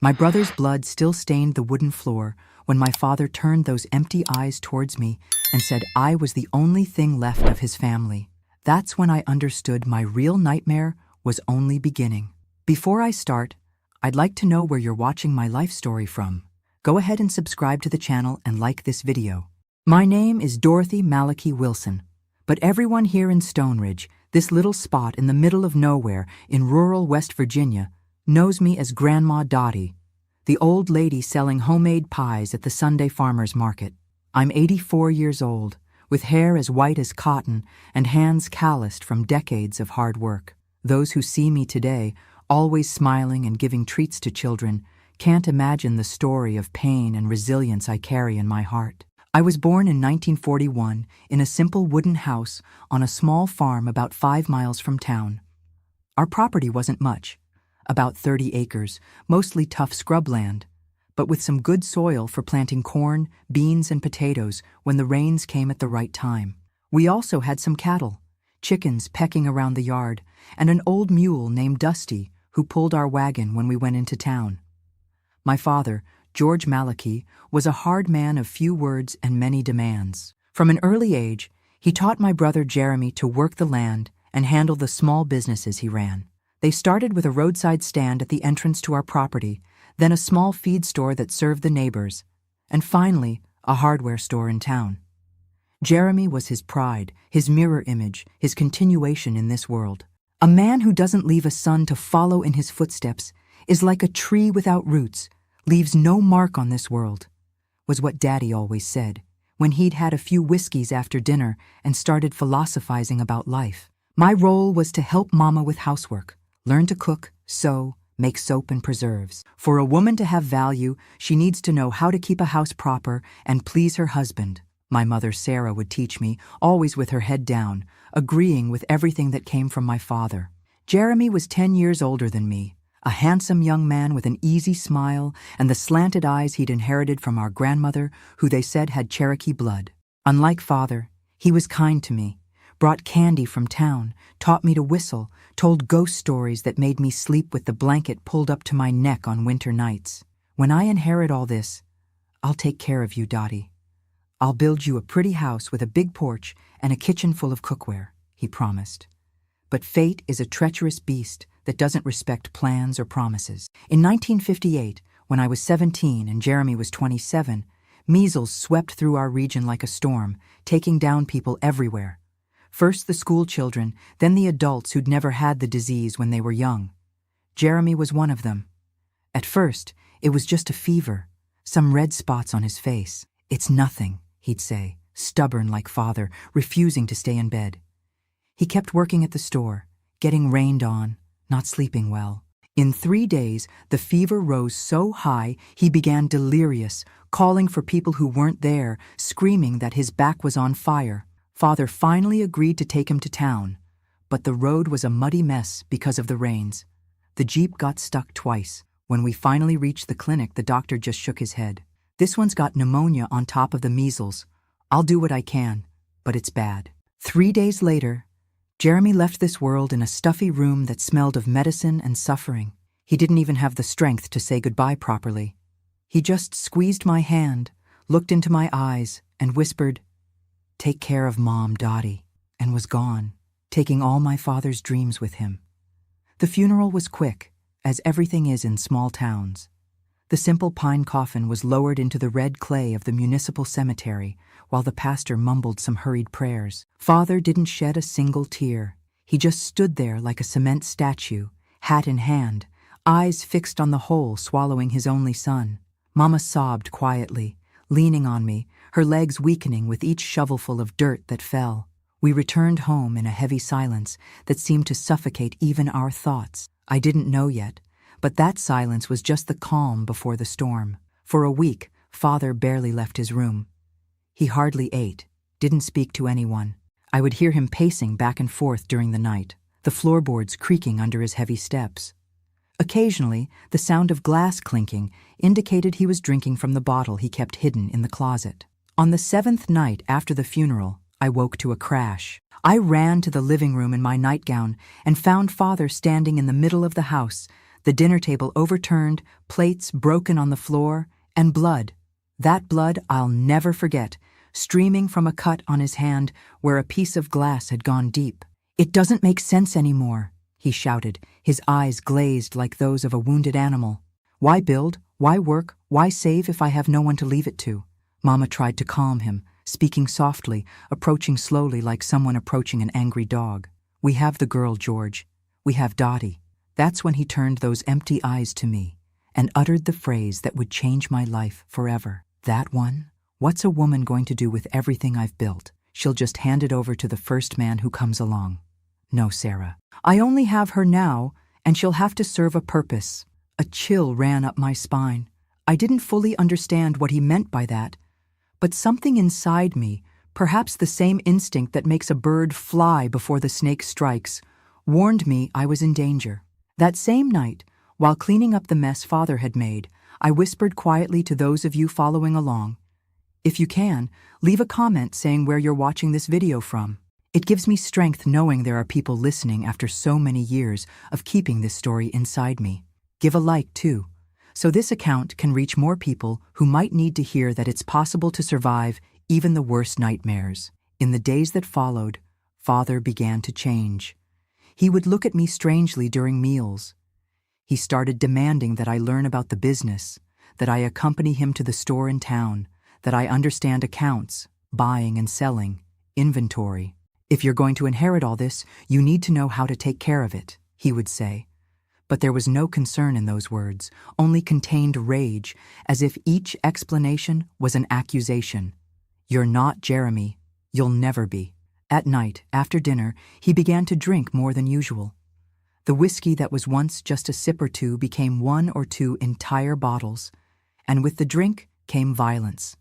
My brother's blood still stained the wooden floor when my father turned those empty eyes towards me and said I was the only thing left of his family. That's when I understood my real nightmare was only beginning. Before I start, I'd like to know where you're watching my life story from. Go ahead and subscribe to the channel and like this video. My name is Dorothy Malachi Wilson, but everyone here in Stone Ridge, this little spot in the middle of nowhere in rural West Virginia, knows me as Grandma Dottie, the old lady selling homemade pies at the Sunday farmer's market. I'm 84 years old, with hair as white as cotton and hands calloused from decades of hard work. Those who see me today, always smiling and giving treats to children, can't imagine the story of pain and resilience I carry in my heart. I was born in 1941 in a simple wooden house on a small farm about 5 miles from town. Our property wasn't much, about 30 acres, mostly tough scrubland, but with some good soil for planting corn, beans, and potatoes when the rains came at the right time. We also had some cattle, chickens pecking around the yard, and an old mule named Dusty who pulled our wagon when we went into town. My father, George Malachi, was a hard man of few words and many demands. From an early age, he taught my brother Jeremy to work the land and handle the small businesses he ran. They started with a roadside stand at the entrance to our property, then a small feed store that served the neighbors, and finally, a hardware store in town. Jeremy was his pride, his mirror image, his continuation in this world. A man who doesn't leave a son to follow in his footsteps is like a tree without roots, leaves no mark on this world, was what Daddy always said when he'd had a few whiskeys after dinner and started philosophizing about life. My role was to help Mama with housework, learn to cook, sew, make soap and preserves. For a woman to have value, she needs to know how to keep a house proper and please her husband. My mother Sarah would teach me, always with her head down, agreeing with everything that came from my father. Jeremy was 10 years older than me, a handsome young man with an easy smile and the slanted eyes he'd inherited from our grandmother, who they said had Cherokee blood. Unlike father, he was kind to me, brought candy from town, taught me to whistle, told ghost stories that made me sleep with the blanket pulled up to my neck on winter nights. When I inherit all this, I'll take care of you, Dottie. I'll build you a pretty house with a big porch and a kitchen full of cookware, he promised. But fate is a treacherous beast that doesn't respect plans or promises. In 1958, when I was 17 and Jeremy was 27, measles swept through our region like a storm, taking down people everywhere. First the school children, then the adults who'd never had the disease when they were young. Jeremy was one of them. At first, it was just a fever, some red spots on his face. "It's nothing," he'd say, stubborn like father, refusing to stay in bed. He kept working at the store, getting rained on, not sleeping well. In 3 days, the fever rose so high he began delirious, calling for people who weren't there, screaming that his back was on fire. Father finally agreed to take him to town, but the road was a muddy mess because of the rains. The Jeep got stuck twice. When we finally reached the clinic, the doctor just shook his head. "This one's got pneumonia on top of the measles. I'll do what I can, but it's bad." 3 days later, Jeremy left this world in a stuffy room that smelled of medicine and suffering. He didn't even have the strength to say goodbye properly. He just squeezed my hand, looked into my eyes, and whispered, "Take care of Mom, Dottie," and was gone, taking all my father's dreams with him. The funeral was quick, as everything is in small towns. The simple pine coffin was lowered into the red clay of the municipal cemetery, while the pastor mumbled some hurried prayers. Father didn't shed a single tear. He just stood there like a cement statue, hat in hand, eyes fixed on the hole swallowing his only son. Mama sobbed quietly, leaning on me, her legs weakening with each shovelful of dirt that fell. We returned home in a heavy silence that seemed to suffocate even our thoughts. I didn't know yet, but that silence was just the calm before the storm. For a week, Father barely left his room. He hardly ate, didn't speak to anyone. I would hear him pacing back and forth during the night, the floorboards creaking under his heavy steps. Occasionally, the sound of glass clinking indicated he was drinking from the bottle he kept hidden in the closet. On the 7th night after the funeral, I woke to a crash. I ran to the living room in my nightgown and found Father standing in the middle of the house, The dinner table overturned, plates broken on the floor, and blood. That blood I'll never forget, streaming from a cut on his hand where a piece of glass had gone deep. "It doesn't make sense anymore," he shouted, his eyes glazed like those of a wounded animal. "Why build? Why work? Why save if I have no one to leave it to?" Mama tried to calm him, speaking softly, approaching slowly like someone approaching an angry dog. "We have the girl, George. We have Dottie." That's when he turned those empty eyes to me and uttered the phrase that would change my life forever. "That one? What's a woman going to do with everything I've built? She'll just hand it over to the first man who comes along." "No, Sarah. I only have her now, and she'll have to serve a purpose." A chill ran up my spine. I didn't fully understand what he meant by that, but something inside me, perhaps the same instinct that makes a bird fly before the snake strikes, warned me I was in danger. That same night, while cleaning up the mess Father had made, I whispered quietly to those of you following along, "If you can, leave a comment saying where you're watching this video from. It gives me strength knowing there are people listening after so many years of keeping this story inside me. Give a like too, so this account can reach more people who might need to hear that it's possible to survive even the worst nightmares." In the days that followed, Father began to change. He would look at me strangely during meals. He started demanding that I learn about the business, that I accompany him to the store in town, that I understand accounts, buying and selling, inventory. "If you're going to inherit all this, you need to know how to take care of it," he would say. But there was no concern in those words, only contained rage, as if each explanation was an accusation. "You're not Jeremy. You'll never be." At night, after dinner, he began to drink more than usual. The whiskey that was once just a sip or two became 1 or 2 entire bottles, and with the drink came violence.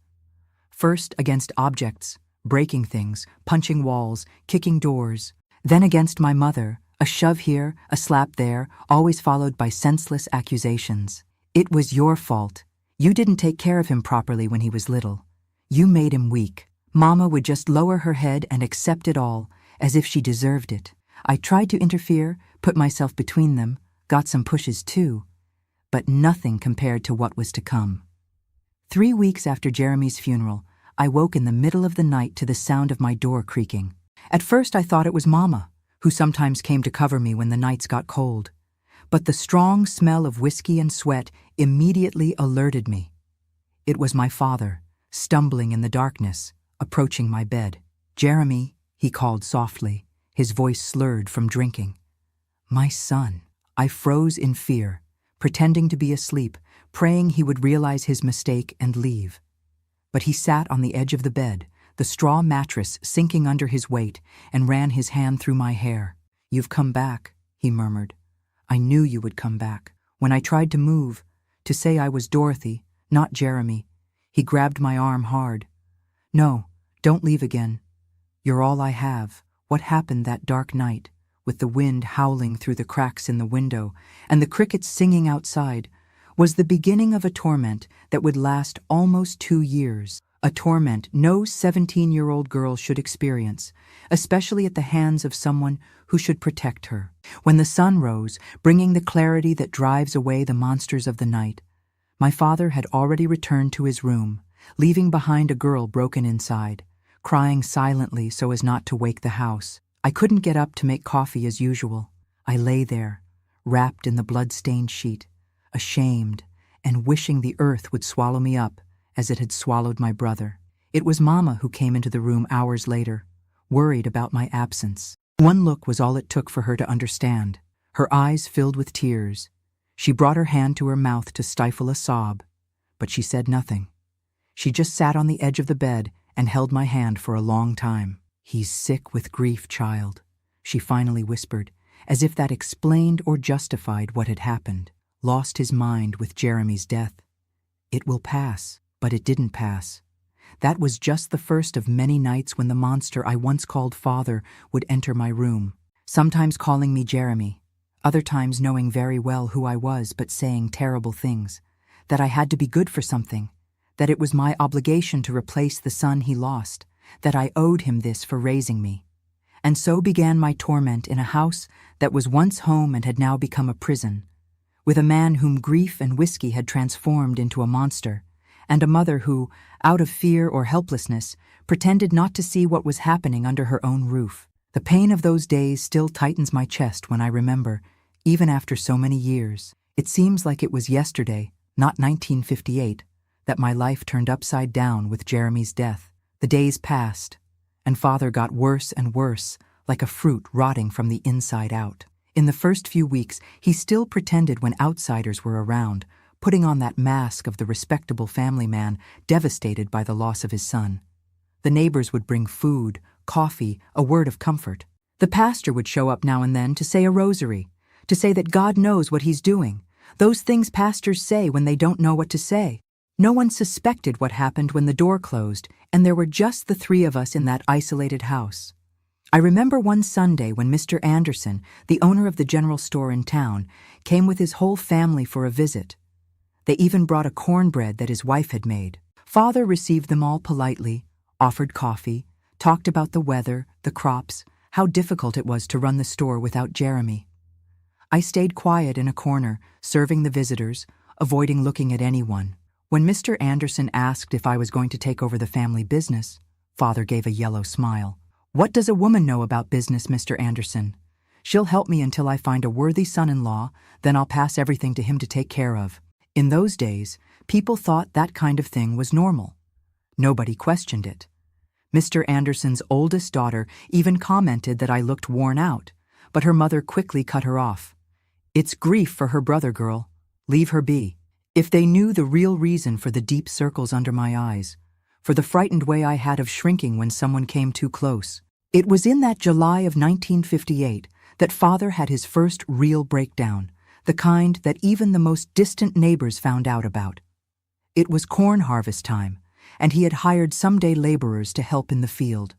First against objects, breaking things, punching walls, kicking doors. Then against my mother, a shove here, a slap there, always followed by senseless accusations. "It was your fault. You didn't take care of him properly when he was little. You made him weak." Mama would just lower her head and accept it all, as if she deserved it. I tried to interfere, put myself between them, got some pushes too, but nothing compared to what was to come. 3 weeks after Jeremy's funeral, I woke in the middle of the night to the sound of my door creaking. At first I thought it was Mama, who sometimes came to cover me when the nights got cold. But the strong smell of whiskey and sweat immediately alerted me. It was my father, stumbling in the darkness, approaching my bed. "Jeremy," he called softly, his voice slurred from drinking. "My son." I froze in fear, pretending to be asleep, praying he would realize his mistake and leave. But he sat on the edge of the bed, the straw mattress sinking under his weight, and ran his hand through my hair. "You've come back," he murmured. "I knew you would come back." When I tried to move, to say I was Dorothy, not Jeremy, he grabbed my arm hard. "No, don't leave again. You're all I have." What happened that dark night, with the wind howling through the cracks in the window and the crickets singing outside, was the beginning of a torment that would last almost 2 years. A torment no 17-year-old girl should experience, especially at the hands of someone who should protect her. When the sun rose, bringing the clarity that drives away the monsters of the night, my father had already returned to his room, leaving behind a girl broken inside, crying silently so as not to wake the house. I couldn't get up to make coffee as usual. I lay there, wrapped in the blood-stained sheet, ashamed and wishing the earth would swallow me up as it had swallowed my brother. It was Mama who came into the room hours later, worried about my absence. One look was all it took for her to understand. Her eyes filled with tears. She brought her hand to her mouth to stifle a sob, but she said nothing. She just sat on the edge of the bed and held my hand for a long time. "He's sick with grief, child," she finally whispered, as if that explained or justified what had happened. "Lost his mind with Jeremy's death. It will pass." But it didn't pass. That was just the first of many nights when the monster I once called Father would enter my room, sometimes calling me Jeremy, other times knowing very well who I was but saying terrible things, that I had to be good for something, that it was my obligation to replace the son he lost, that I owed him this for raising me. And so began my torment in a house that was once home and had now become a prison, with a man whom grief and whiskey had transformed into a monster, and a mother who, out of fear or helplessness, pretended not to see what was happening under her own roof. The pain of those days still tightens my chest when I remember, even after so many years. It seems like it was yesterday, not 1958, that my life turned upside down with Jeremy's death. The days passed, and Father got worse and worse, like a fruit rotting from the inside out. In the first few weeks, he still pretended when outsiders were around, putting on that mask of the respectable family man devastated by the loss of his son. The neighbors would bring food, coffee, a word of comfort. The pastor would show up now and then to say a rosary, to say that God knows what he's doing, those things pastors say when they don't know what to say. No one suspected what happened when the door closed, and there were just the three of us in that isolated house. I remember one Sunday when Mr. Anderson, the owner of the general store in town, came with his whole family for a visit. They even brought a cornbread that his wife had made. Father received them all politely, offered coffee, talked about the weather, the crops, how difficult it was to run the store without Jeremy. I stayed quiet in a corner, serving the visitors, avoiding looking at anyone. When Mr. Anderson asked if I was going to take over the family business, Father gave a yellow smile. "What does a woman know about business, Mr. Anderson? She'll help me until I find a worthy son-in-law, then I'll pass everything to him to take care of." In those days, people thought that kind of thing was normal. Nobody questioned it. Mr. Anderson's oldest daughter even commented that I looked worn out, but her mother quickly cut her off. "It's grief for her brother, girl. Leave her be." If they knew the real reason for the deep circles under my eyes, for the frightened way I had of shrinking when someone came too close. It was in that July of 1958 that Father had his first real breakdown, the kind that even the most distant neighbors found out about. It was corn harvest time, and he had hired some day laborers to help in the field.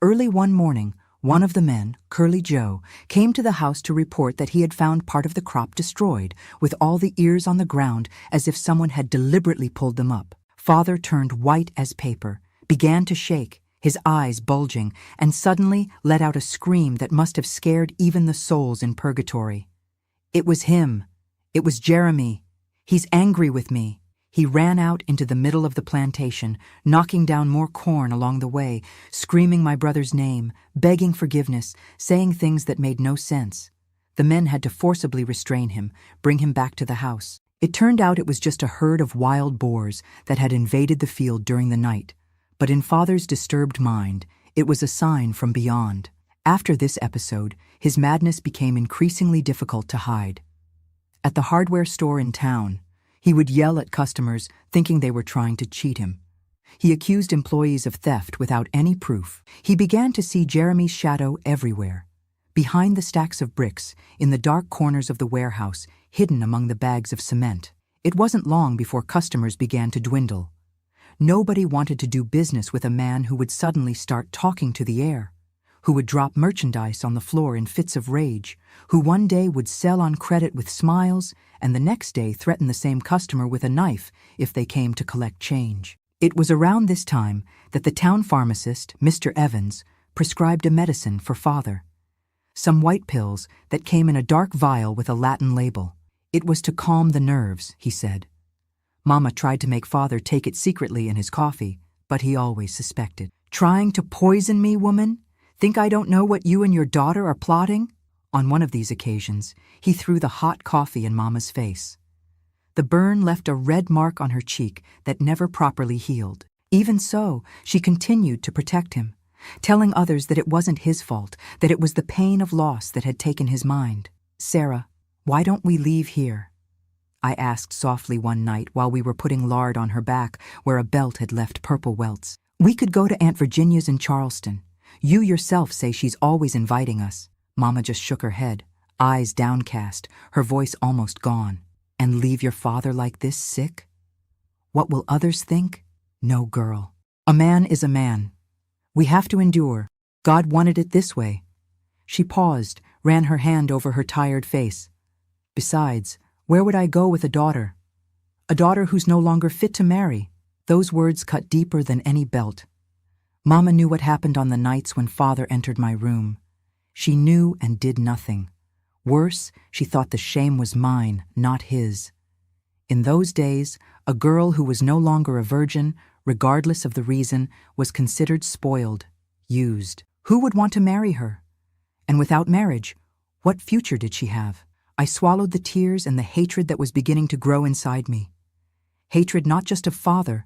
Early one morning, one of the men, Curly Joe, came to the house to report that he had found part of the crop destroyed, with all the ears on the ground as if someone had deliberately pulled them up. Father turned white as paper, began to shake, his eyes bulging, and suddenly let out a scream that must have scared even the souls in purgatory. It was him. It was Jeremy. "He's angry with me." He ran out into the middle of the plantation, knocking down more corn along the way, screaming my brother's name, begging forgiveness, saying things that made no sense. The men had to forcibly restrain him, bring him back to the house. It turned out it was just a herd of wild boars that had invaded the field during the night, but in Father's disturbed mind, it was a sign from beyond. After this episode, his madness became increasingly difficult to hide. At the hardware store in town, he would yell at customers, thinking they were trying to cheat him. He accused employees of theft without any proof. He began to see Jeremy's shadow everywhere. Behind the stacks of bricks, in the dark corners of the warehouse, hidden among the bags of cement. It wasn't long before customers began to dwindle. Nobody wanted to do business with a man who would suddenly start talking to the air, who would drop merchandise on the floor in fits of rage, who one day would sell on credit with smiles and the next day threaten the same customer with a knife if they came to collect change. It was around this time that the town pharmacist, Mr. Evans, prescribed a medicine for Father. Some white pills that came in a dark vial with a Latin label. It was to calm the nerves, he said. Mama tried to make Father take it secretly in his coffee, but he always suspected. "Trying to poison me, woman? Think I don't know what you and your daughter are plotting?" On one of these occasions, he threw the hot coffee in Mama's face. The burn left a red mark on her cheek that never properly healed. Even so, she continued to protect him, telling others that it wasn't his fault, that it was the pain of loss that had taken his mind. "Sarah, why don't we leave here?" I asked softly one night while we were putting lard on her back where a belt had left purple welts. "We could go to Aunt Virginia's in Charleston. You yourself say she's always inviting us." Mama just shook her head, eyes downcast, her voice almost gone. "And leave your father like this, sick? What will others think? No, girl. A man is a man. We have to endure. God wanted it this way." She paused, ran her hand over her tired face. "Besides, where would I go with a daughter? A daughter who's no longer fit to marry?" Those words cut deeper than any belt. Mama knew what happened on the nights when Father entered my room. She knew and did nothing. Worse, she thought the shame was mine, not his. In those days, a girl who was no longer a virgin, regardless of the reason, was considered spoiled, used. Who would want to marry her? And without marriage, what future did she have? I swallowed the tears and the hatred that was beginning to grow inside me. Hatred not just of father,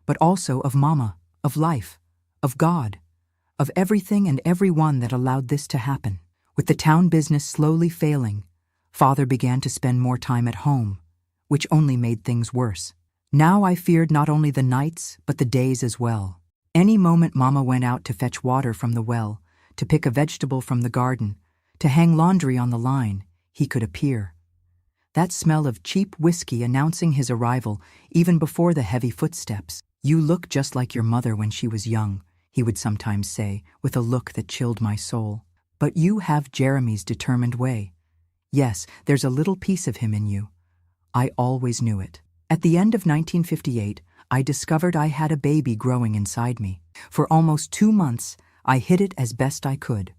but also of Mama, of life, of God, of everything and everyone that allowed this to happen. With the town business slowly failing, father began to spend more time at home, which only made things worse. Now I feared not only the nights, but the days as well. Any moment Mama went out to fetch water from the well, to pick a vegetable from the garden, to hang laundry on the line, he could appear. That smell of cheap whiskey announcing his arrival even before the heavy footsteps. "You look just like your mother when she was young," he would sometimes say, with a look that chilled my soul. "But you have Jeremy's determined way. Yes, there's a little piece of him in you. I always knew it." At the end of 1958, I discovered I had a baby growing inside me. For almost 2 months, I hid it as best I could.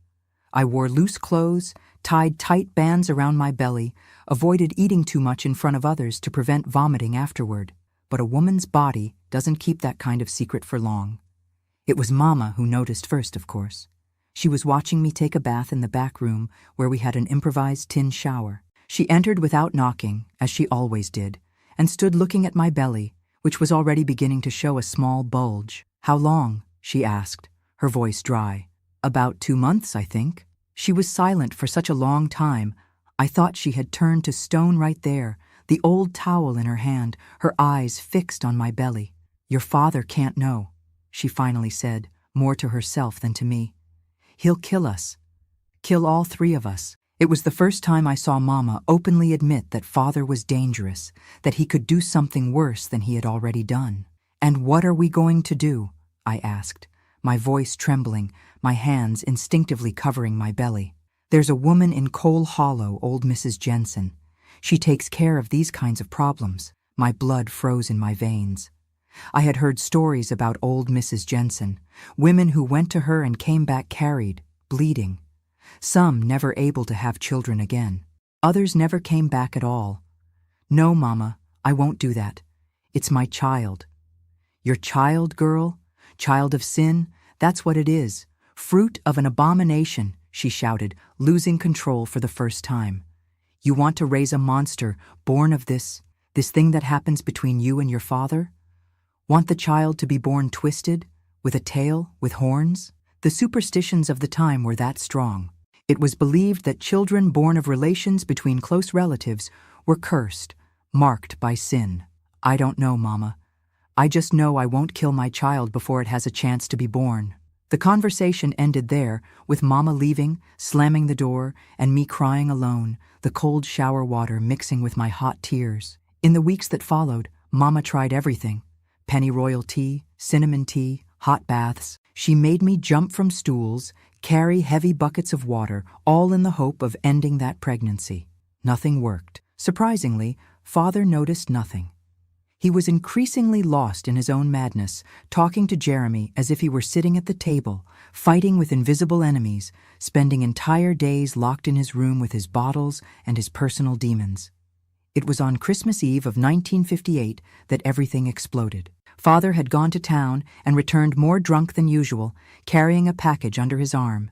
I wore loose clothes, tied tight bands around my belly, avoided eating too much in front of others to prevent vomiting afterward. But a woman's body doesn't keep that kind of secret for long. It was Mama who noticed first, of course. She was watching me take a bath in the back room where we had an improvised tin shower. She entered without knocking, as she always did, and stood looking at my belly, which was already beginning to show a small bulge. "How long?" she asked, her voice dry. "About 2 months, I think." She was silent for such a long time, I thought she had turned to stone right there, the old towel in her hand, her eyes fixed on my belly. "Your father can't know," she finally said, more to herself than to me. "He'll kill us. Kill all 3 of us." It was the first time I saw Mama openly admit that father was dangerous, that he could do something worse than he had already done. "And what are we going to do?" I asked, my voice trembling, my hands instinctively covering my belly. "There's a woman in Coal Hollow, old Mrs. Jensen. She takes care of these kinds of problems." My blood froze in my veins. I had heard stories about old Mrs. Jensen, women who went to her and came back carried, bleeding. Some never able to have children again. Others never came back at all. "No, Mama, I won't do that. It's my child." "Your child, girl? Child of sin? That's what it is. Fruit of an abomination," she shouted, losing control for the first time. "You want to raise a monster born of this thing that happens between you and your father? Want the child to be born twisted, with a tail, with horns?" The superstitions of the time were that strong. It was believed that children born of relations between close relatives were cursed, marked by sin. "I don't know, Mama. I just know I won't kill my child before it has a chance to be born." The conversation ended there, with Mama leaving, slamming the door, and me crying alone, the cold shower water mixing with my hot tears. In the weeks that followed, Mama tried everything. Pennyroyal tea, cinnamon tea, hot baths. She made me jump from stools, carry heavy buckets of water, all in the hope of ending that pregnancy. Nothing worked. Surprisingly, father noticed nothing. He was increasingly lost in his own madness, talking to Jeremy as if he were sitting at the table, fighting with invisible enemies, spending entire days locked in his room with his bottles and his personal demons. It was on Christmas Eve of 1958 that everything exploded. Father had gone to town and returned more drunk than usual, carrying a package under his arm.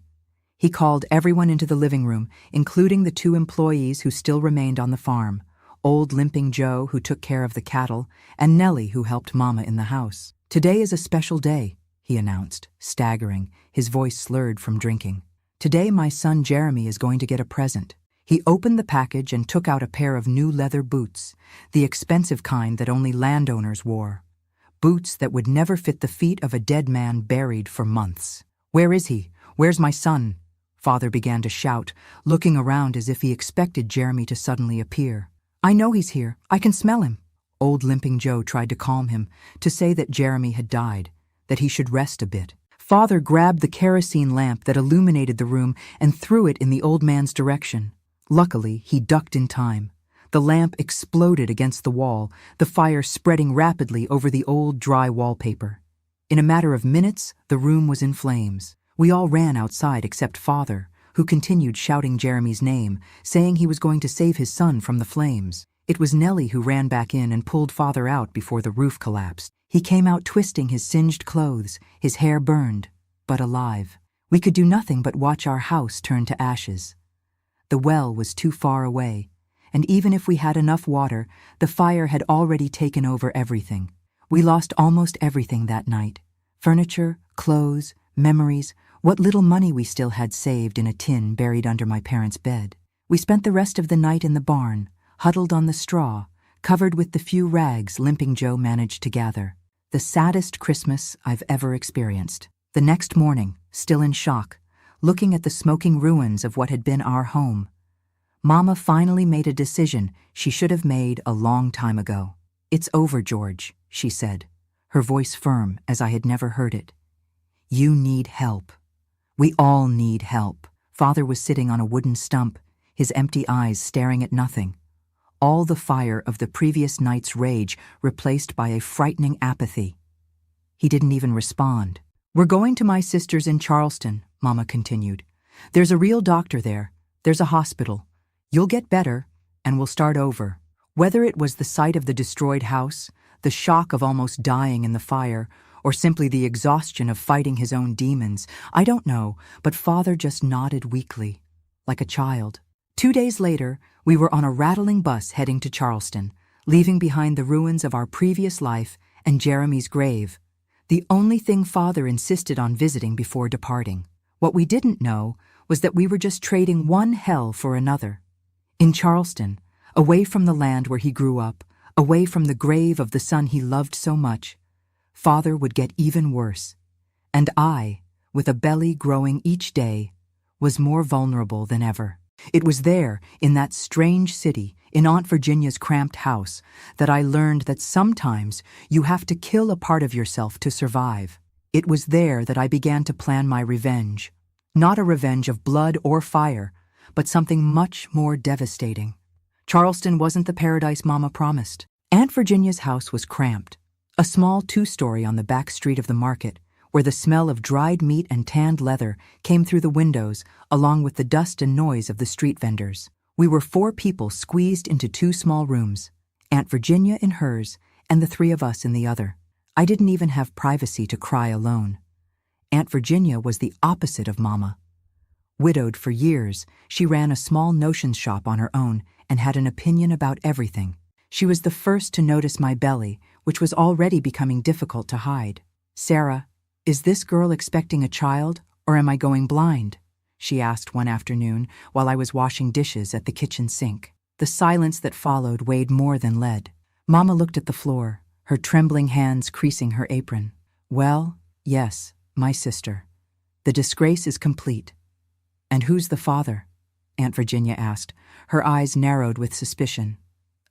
He called everyone into the living room, including the 2 employees who still remained on the farm, old Limping Joe, who took care of the cattle, and Nellie, who helped Mama in the house. "Today is a special day," he announced, staggering, his voice slurred from drinking. "Today my son Jeremy is going to get a present." He opened the package and took out a pair of new leather boots, the expensive kind that only landowners wore. Boots that would never fit the feet of a dead man buried for months. "Where is he? Where's my son?" Father began to shout, looking around as if he expected Jeremy to suddenly appear. "I know he's here. I can smell him." Old Limping Joe tried to calm him, to say that Jeremy had died, that he should rest a bit. Father grabbed the kerosene lamp that illuminated the room and threw it in the old man's direction. Luckily, he ducked in time. The lamp exploded against the wall, the fire spreading rapidly over the old dry wallpaper. In a matter of minutes, the room was in flames. We all ran outside except Father, who continued shouting Jeremy's name, saying he was going to save his son from the flames. It was Nellie who ran back in and pulled Father out before the roof collapsed. He came out twisting his singed clothes, his hair burned, but alive. We could do nothing but watch our house turn to ashes. The well was too far away, and even if we had enough water, the fire had already taken over everything. We lost almost everything that night. Furniture, clothes, memories, what little money we still had saved in a tin buried under my parents' bed. We spent the rest of the night in the barn, huddled on the straw, covered with the few rags Limping Joe managed to gather. The saddest Christmas I've ever experienced. The next morning, still in shock, looking at the smoking ruins of what had been our home, Mama finally made a decision she should have made a long time ago. "It's over, George," she said, her voice firm as I had never heard it. "You need help. We all need help." Father was sitting on a wooden stump, his empty eyes staring at nothing. All the fire of the previous night's rage replaced by a frightening apathy. He didn't even respond. "We're going to my sister's in Charleston," Mama continued. "There's a real doctor there. There's a hospital. You'll get better, and we'll start over." Whether it was the sight of the destroyed house, the shock of almost dying in the fire, or simply the exhaustion of fighting his own demons, I don't know, but Father just nodded weakly, like a child. 2 days later, we were on a rattling bus heading to Charleston, leaving behind the ruins of our previous life and Jeremy's grave, the only thing Father insisted on visiting before departing. What we didn't know was that we were just trading one hell for another. In Charleston, away from the land where he grew up, away from the grave of the son he loved so much, Father would get even worse. And I, with a belly growing each day, was more vulnerable than ever. It was there, in that strange city, in Aunt Virginia's cramped house, that I learned that sometimes you have to kill a part of yourself to survive. It was there that I began to plan my revenge. Not a revenge of blood or fire, but something much more devastating. Charleston wasn't the paradise Mama promised. Aunt Virginia's house was cramped, a small 2-story on the back street of the market, where the smell of dried meat and tanned leather came through the windows, along with the dust and noise of the street vendors. We were 4 people squeezed into 2 small rooms, Aunt Virginia in hers and the 3 of us in the other. I didn't even have privacy to cry alone. Aunt Virginia was the opposite of Mama. Widowed for years, she ran a small notions shop on her own and had an opinion about everything. She was the first to notice my belly, which was already becoming difficult to hide. "Sarah, is this girl expecting a child, or am I going blind?" she asked one afternoon while I was washing dishes at the kitchen sink. The silence that followed weighed more than lead. Mama looked at the floor, her trembling hands creasing her apron. "Well, yes, my sister. The disgrace is complete." "And who's the father?" Aunt Virginia asked, her eyes narrowed with suspicion.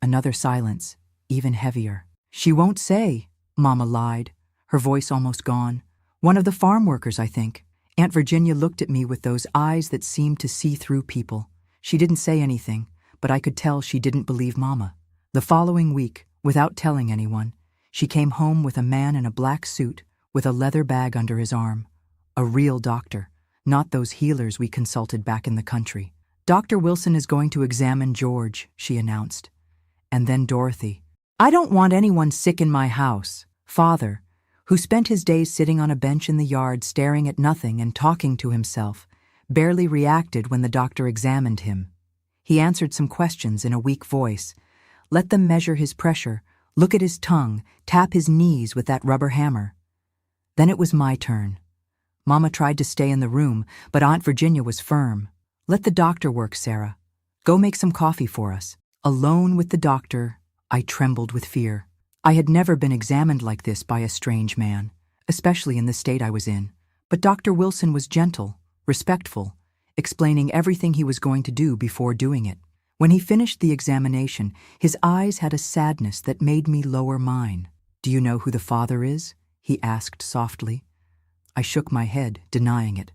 Another silence, even heavier. "She won't say," Mama lied, her voice almost gone. "One of the farm workers, I think." Aunt Virginia looked at me with those eyes that seemed to see through people. She didn't say anything, but I could tell she didn't believe Mama. The following week, without telling anyone, she came home with a man in a black suit with a leather bag under his arm. A real doctor, not those healers we consulted back in the country. "Dr. Wilson is going to examine George," she announced. And then Dorothy. "I don't want anyone sick in my house." Father, who spent his days sitting on a bench in the yard staring at nothing and talking to himself, barely reacted when the doctor examined him. He answered some questions in a weak voice, let them measure his pressure, look at his tongue, tap his knees with that rubber hammer. Then it was my turn. Mama tried to stay in the room, but Aunt Virginia was firm. "Let the doctor work, Sarah. Go make some coffee for us." Alone with the doctor, I trembled with fear. I had never been examined like this by a strange man, especially in the state I was in. But Dr. Wilson was gentle, respectful, explaining everything he was going to do before doing it. When he finished the examination, his eyes had a sadness that made me lower mine. "Do you know who the father is?" he asked softly. I shook my head, denying it.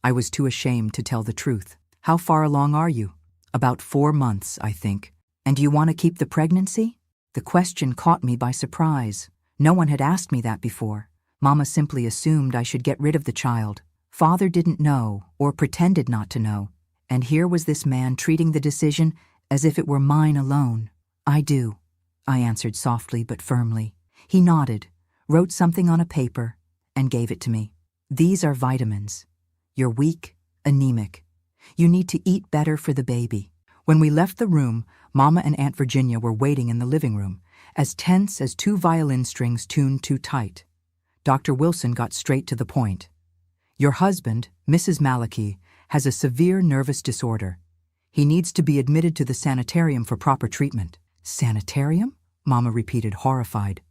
I was too ashamed to tell the truth. "How far along are you?" "About 4 months, I think." "And do you want to keep the pregnancy?" The question caught me by surprise. No one had asked me that before. Mama simply assumed I should get rid of the child. Father didn't know or pretended not to know, and here was this man treating the decision as if it were mine alone. I do, I answered softly but firmly. He nodded, wrote something on a paper, and gave it to me. These are vitamins. You're weak, anemic. You need to eat better for the baby. When we left the room, Mama and Aunt Virginia were waiting in the living room, as tense as two violin strings tuned too tight. Dr. Wilson got straight to the point. Your husband, Mrs. Malachi, has a severe nervous disorder. He needs to be admitted to the sanitarium for proper treatment. Sanitarium? Mama repeated, horrified.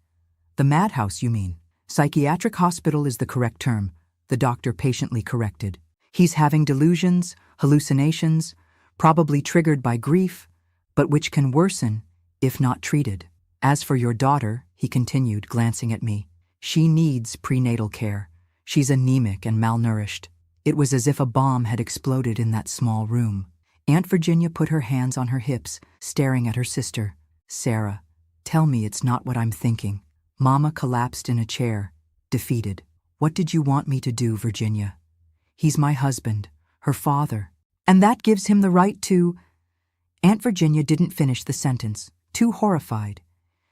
The madhouse, you mean? Psychiatric hospital is the correct term, the doctor patiently corrected. He's having delusions, hallucinations, probably triggered by grief, but which can worsen if not treated. As for your daughter, he continued, glancing at me, she needs prenatal care. She's anemic and malnourished. It was as if a bomb had exploded in that small room. Aunt Virginia put her hands on her hips, staring at her sister. Sarah, tell me it's not what I'm thinking. Mama collapsed in a chair, defeated. What did you want me to do, Virginia? He's my husband, her father, and that gives him the right to... Aunt Virginia didn't finish the sentence, too horrified.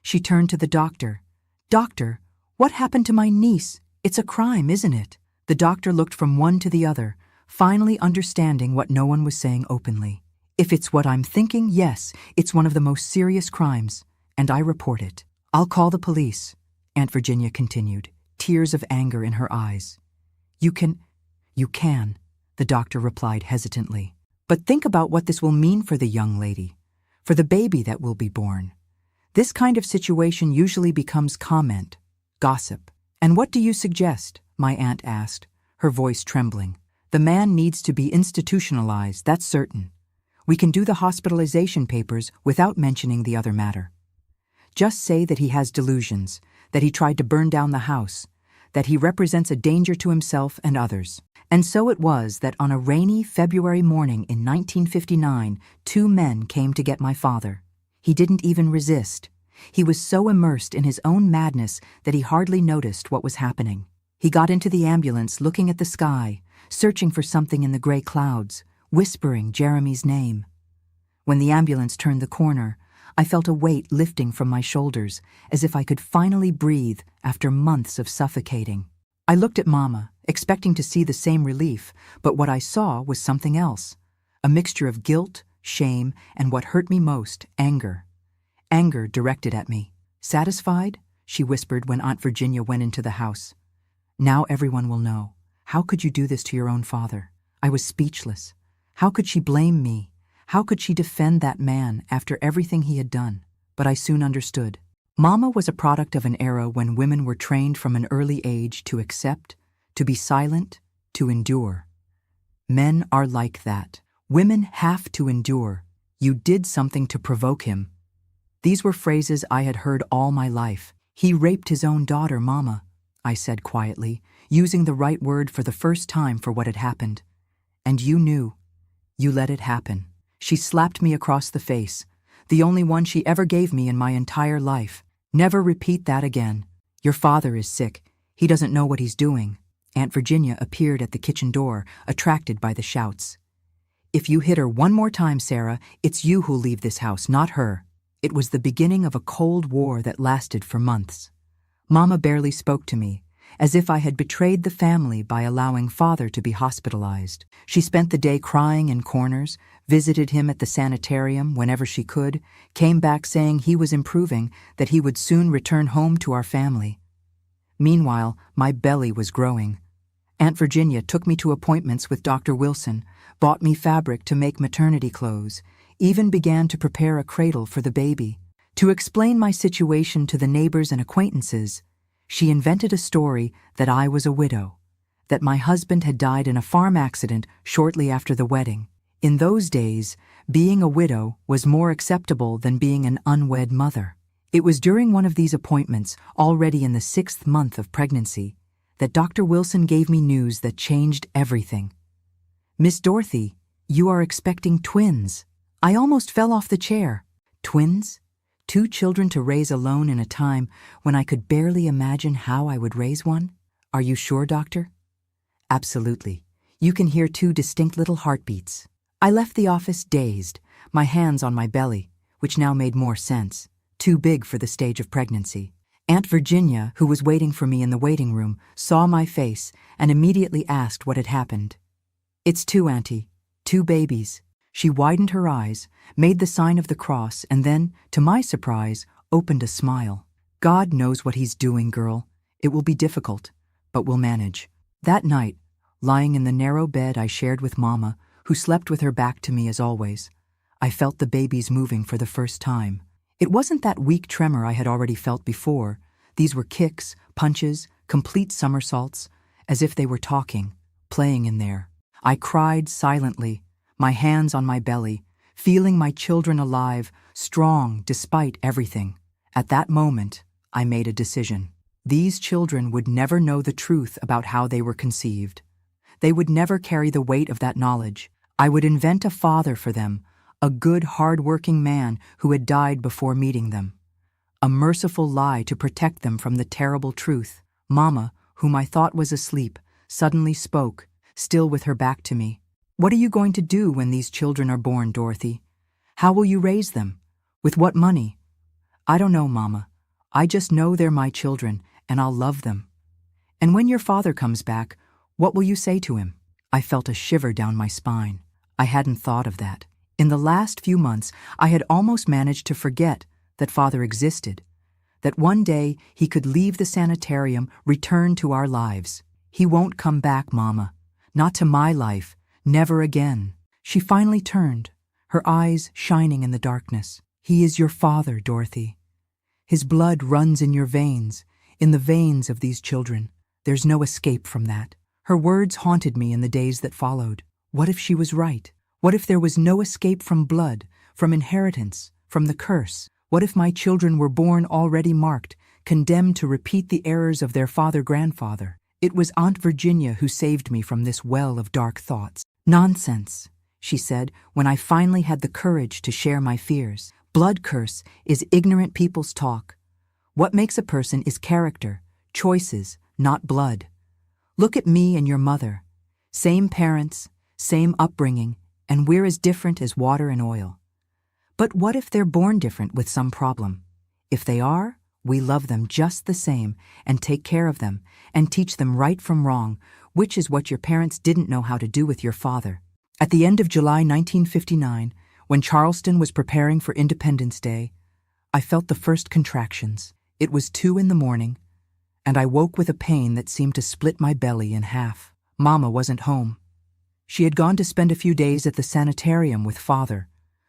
She turned to the doctor. Doctor, what happened to my niece? It's a crime, isn't it? The doctor looked from one to the other, finally understanding what no one was saying openly. If it's what I'm thinking, yes, it's one of the most serious crimes, and I report it. I'll call the police, Aunt Virginia continued, tears of anger in her eyes. You can, the doctor replied hesitantly. But think about what this will mean for the young lady, for the baby that will be born. This kind of situation usually becomes comment, gossip. And what do you suggest? My aunt asked, her voice trembling. The man needs to be institutionalized, that's certain. We can do the hospitalization papers without mentioning the other matter. Just say that he has delusions, that he tried to burn down the house, that he represents a danger to himself and others. And so it was that on a rainy February morning in 1959, two men came to get my father. He didn't even resist. He was so immersed in his own madness that he hardly noticed what was happening. He got into the ambulance looking at the sky, searching for something in the gray clouds, whispering Jeremy's name. When the ambulance turned the corner, I felt a weight lifting from my shoulders, as if I could finally breathe after months of suffocating. I looked at Mama, expecting to see the same relief, but what I saw was something else. A mixture of guilt, shame, and what hurt me most, anger. Anger directed at me. Satisfied? She whispered when Aunt Virginia went into the house. Now everyone will know. How could you do this to your own father? I was speechless. How could she blame me? How could she defend that man after everything he had done? But I soon understood. Mama was a product of an era when women were trained from an early age to accept, to be silent, to endure. Men are like that. Women have to endure. You did something to provoke him. These were phrases I had heard all my life. He raped his own daughter, Mama, I said quietly, using the right word for the first time for what had happened. And you knew. You let it happen. She slapped me across the face, the only one she ever gave me in my entire life. Never repeat that again. Your father is sick. He doesn't know what he's doing. Aunt Virginia appeared at the kitchen door, attracted by the shouts. If you hit her one more time, Sarah, it's you who'll leave this house, not her. It was the beginning of a cold war that lasted for months. Mama barely spoke to me, as if I had betrayed the family by allowing father to be hospitalized. She spent the day crying in corners, visited him at the sanitarium whenever she could, came back saying he was improving, that he would soon return home to our family. Meanwhile, my belly was growing. Aunt Virginia took me to appointments with Dr. Wilson, bought me fabric to make maternity clothes, even began to prepare a cradle for the baby. To explain my situation to the neighbors and acquaintances, she invented a story that I was a widow, that my husband had died in a farm accident shortly after the wedding. In those days, being a widow was more acceptable than being an unwed mother. It was during one of these appointments, already in the 6th month of pregnancy, that Dr. Wilson gave me news that changed everything. Miss Dorothy, you are expecting twins. I almost fell off the chair. Twins? 2 children to raise alone in a time when I could barely imagine how I would raise one? Are you sure, doctor? Absolutely. You can hear two distinct little heartbeats. I left the office dazed, my hands on my belly, which now made more sense, too big for the stage of pregnancy. Aunt Virginia, who was waiting for me in the waiting room, saw my face and immediately asked what had happened. "It's two, Auntie. Two babies." She widened her eyes, made the sign of the cross, and then, to my surprise, opened a smile. "God knows what he's doing, girl. It will be difficult, but we'll manage." That night, lying in the narrow bed I shared with Mama, who slept with her back to me as always, I felt the babies moving for the first time. It wasn't that weak tremor I had already felt before. These were kicks, punches, complete somersaults, as if they were talking, playing in there. I cried silently, my hands on my belly, feeling my children alive, strong despite everything. At that moment, I made a decision. These children would never know the truth about how they were conceived. They would never carry the weight of that knowledge. I would invent a father for them, a good, hard-working man who had died before meeting them. A merciful lie to protect them from the terrible truth. Mama, whom I thought was asleep, suddenly spoke, still with her back to me. "What are you going to do when these children are born, Dorothy? How will you raise them? With what money?" "I don't know, Mama. I just know they're my children, and I'll love them." "And when your father comes back, what will you say to him?" I felt a shiver down my spine. I hadn't thought of that. In the last few months, I had almost managed to forget that Father existed, that one day he could leave the sanitarium, return to our lives. "He won't come back, Mama. Not to my life. Never again." She finally turned, her eyes shining in the darkness. "He is your father, Dorothy. His blood runs in your veins, in the veins of these children. There's no escape from that." Her words haunted me in the days that followed. What if she was right? What if there was no escape from blood, from inheritance, from the curse? What if my children were born already marked, condemned to repeat the errors of their father-grandfather? It was Aunt Virginia who saved me from this well of dark thoughts. "Nonsense," she said, when I finally had the courage to share my fears. "Blood curse is ignorant people's talk. What makes a person is character, choices, not blood. Look at me and your mother. Same parents, same upbringing, and we're as different as water and oil. But what if they're born different with some problem? If they are, we love them just the same and take care of them and teach them right from wrong, which is what your parents didn't know how to do with your father." At the end of July 1959, when Charleston was preparing for Independence Day, I felt the first contractions. It was 2 a.m, and I woke with a pain that seemed to split my belly in half. Mama wasn't home. She had gone to spend a few days at the sanitarium with Father,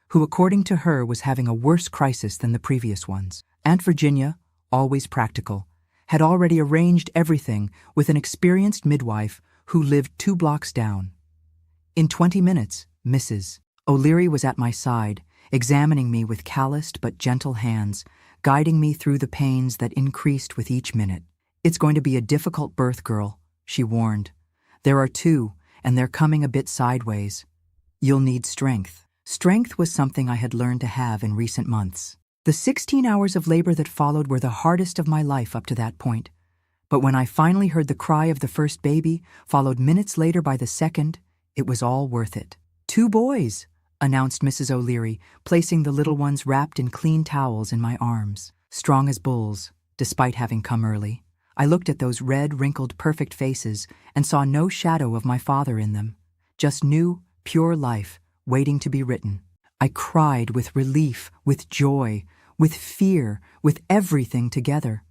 who, according to her, was having a worse crisis than the previous ones. Aunt Virginia, always practical, had already arranged everything with an experienced midwife who lived 2 blocks down. In 20 minutes, Mrs. O'Leary was at my side, examining me with calloused but gentle hands, guiding me through the pains that increased with each minute. "It's going to be a difficult birth, girl," she warned. "There are 2, and they're coming a bit sideways. You'll need strength." Strength was something I had learned to have in recent months. The 16 hours of labor that followed were the hardest of my life up to that point. But when I finally heard the cry of the first baby, followed minutes later by the second, it was all worth it. "2 boys," announced Mrs. O'Leary, placing the little ones wrapped in clean towels in my arms. Strong as bulls, despite having come early. I looked at those red, wrinkled, perfect faces and saw no shadow of my father in them. Just new, pure life, waiting to be written. I cried with relief, with joy, with fear, with everything together.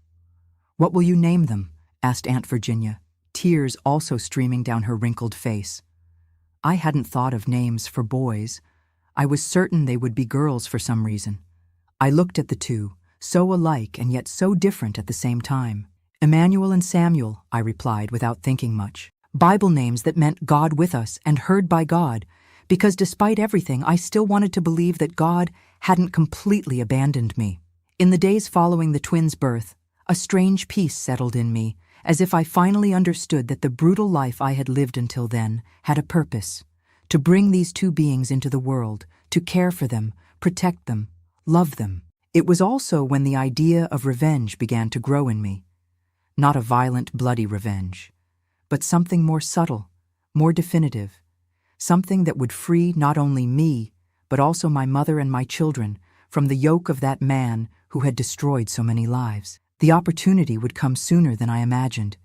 "What will you name them?" asked Aunt Virginia, tears also streaming down her wrinkled face. I hadn't thought of names for boys. I was certain they would be girls for some reason. I looked at the 2, so alike and yet so different at the same time. "Emmanuel and Samuel," I replied without thinking much. Bible names that meant God with us and heard by God, because despite everything, I still wanted to believe that God hadn't completely abandoned me. In the days following the twins' birth, a strange peace settled in me, as if I finally understood that the brutal life I had lived until then had a purpose: to bring these 2 beings into the world, to care for them, protect them, love them. It was also when the idea of revenge began to grow in me. Not a violent, bloody revenge, but something more subtle, more definitive, something that would free not only me, but also my mother and my children from the yoke of that man who had destroyed so many lives. The opportunity would come sooner than I imagined,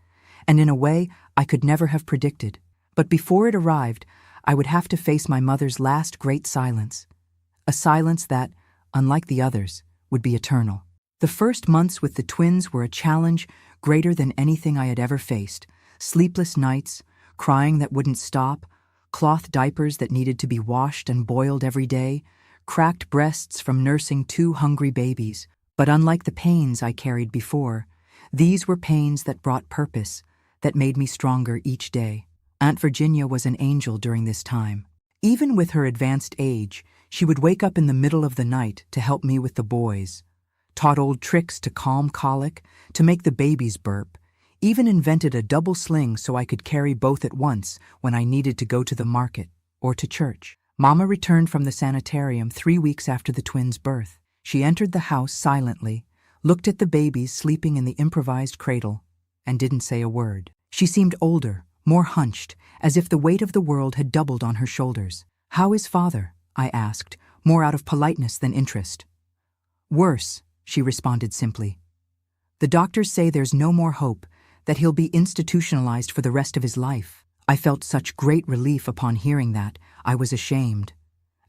and in a way I could never have predicted. But before it arrived, I would have to face my mother's last great silence, a silence that, unlike the others, would be eternal. The first months with the twins were a challenge greater than anything I had ever faced. Sleepless nights, crying that wouldn't stop, cloth diapers that needed to be washed and boiled every day, cracked breasts from nursing two hungry babies. But unlike the pains I carried before, these were pains that brought purpose, that made me stronger each day. Aunt Virginia was an angel during this time. Even with her advanced age, she would wake up in the middle of the night to help me with the boys, taught old tricks to calm colic, to make the babies burp, even invented a double sling so I could carry both at once when I needed to go to the market or to church. Mama returned from the sanitarium 3 weeks after the twins' birth. She entered the house silently, looked at the babies sleeping in the improvised cradle, and didn't say a word. She seemed older, more hunched, as if the weight of the world had doubled on her shoulders. "How is father?" I asked, more out of politeness than interest. "Worse," she responded simply. "The doctors say there's no more hope, that he'll be institutionalized for the rest of his life." I felt such great relief upon hearing that, I was ashamed.